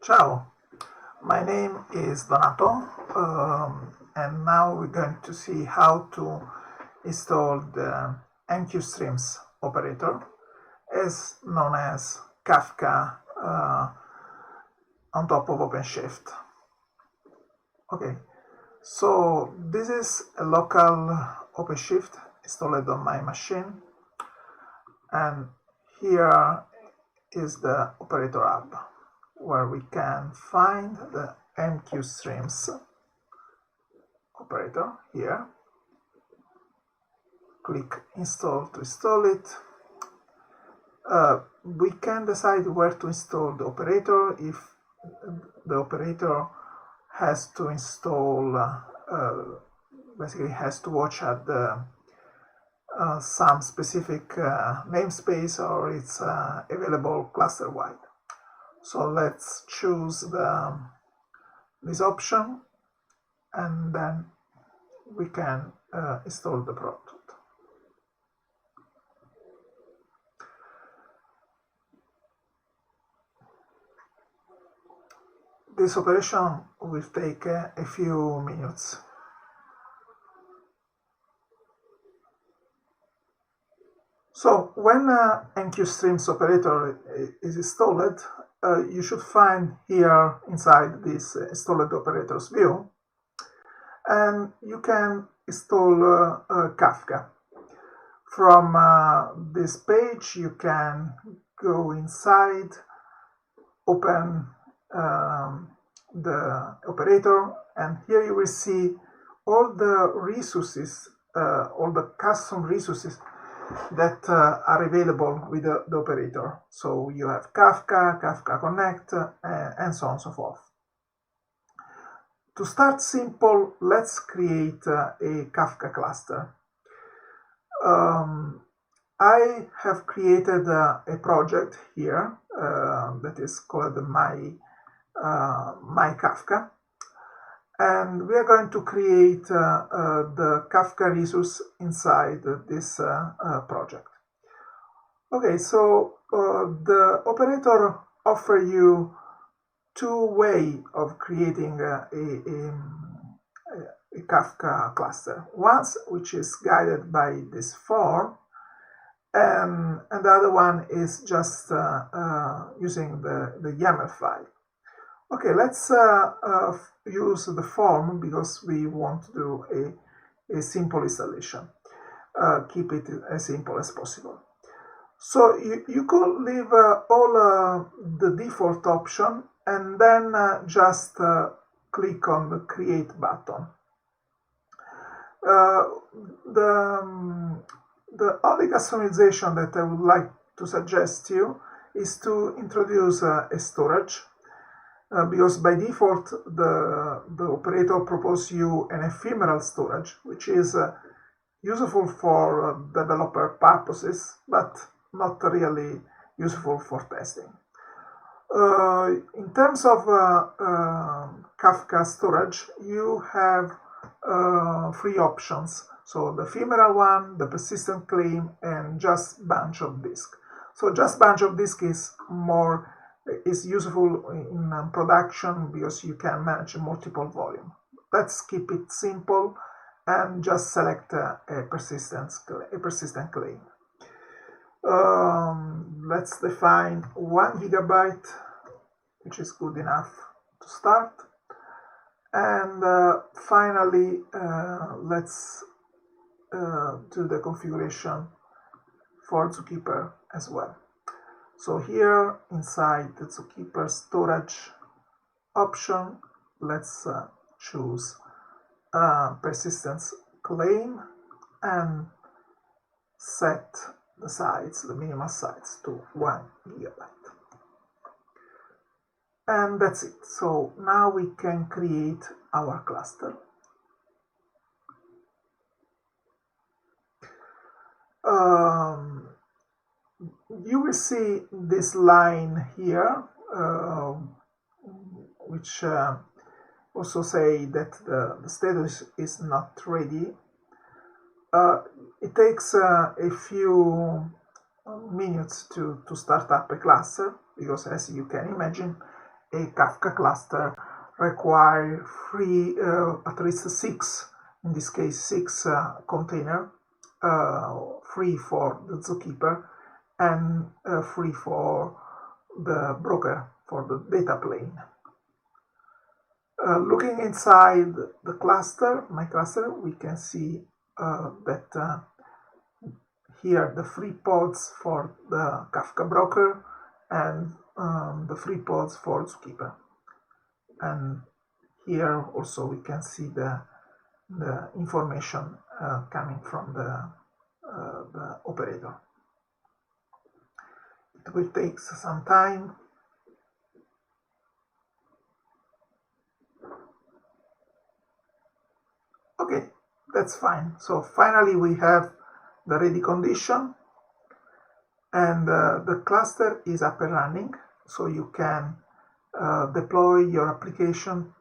Ciao, my name is Donato, and now we're going to see how to install the AMQ Streams operator, as known as Kafka on top of OpenShift. Okay, so this is a local OpenShift installed on my machine, and here is the operator hub, where we can find the AMQ Streams operator here. Click install to install it. We can decide where to install the operator. If the operator has to install, basically has to watch at the some specific namespace, or it's available cluster-wide. So let's choose this option, and then we can install the product. This operation will take a few minutes. So when AMQ Streams operator is installed, you should find here inside this installed operators view, and you can install Kafka. From this page you can go inside, open the operator, and here you will see all the resources, all the custom resources that are available with the operator. So you have Kafka, Kafka Connect, and so on and so forth. To start simple, let's create a Kafka cluster. I have created a project here that is called my Kafka, and we are going to create the Kafka resource inside this project. Okay, so the operator offers you two ways of creating a Kafka cluster. One which is guided by this form, and the other one is just using the YAML file. Okay, let's use the form because we want to do a simple installation. Keep it as simple as possible. So you could leave all the default option and then just click on the create button. The only customization that I would like to suggest you is to introduce a storage. Because by default the operator proposes you an ephemeral storage, which is useful for developer purposes, but not really useful for testing. In terms of Kafka storage, you have three options. So the ephemeral one, the persistent claim, and just bunch of disk. So just bunch of disk is useful in production because you can manage multiple volume. Let's keep it simple and just select a persistent claim. Let's define 1 gigabyte, which is good enough to start. And finally, let's do the configuration for Zookeeper as well. So here inside the Zookeeper storage option, let's choose persistence claim and set the size, the minimum size, to 1 gigabyte. And that's it. So now we can create our cluster. You will see this line here, which also say that the status is not ready. It takes a few minutes to start up a cluster, because as you can imagine, a Kafka cluster require at least 6, in this case 6 container, 3 for the zookeeper and 3 for the broker, for the data plane. Looking inside the cluster, my cluster, we can see that here the 3 pods for the Kafka broker and the 3 pods for zookeeper. And here also we can see the information coming from the operator. It will take some time. Okay, that's fine. So finally we have the ready condition, and the cluster is up and running, so you can deploy your application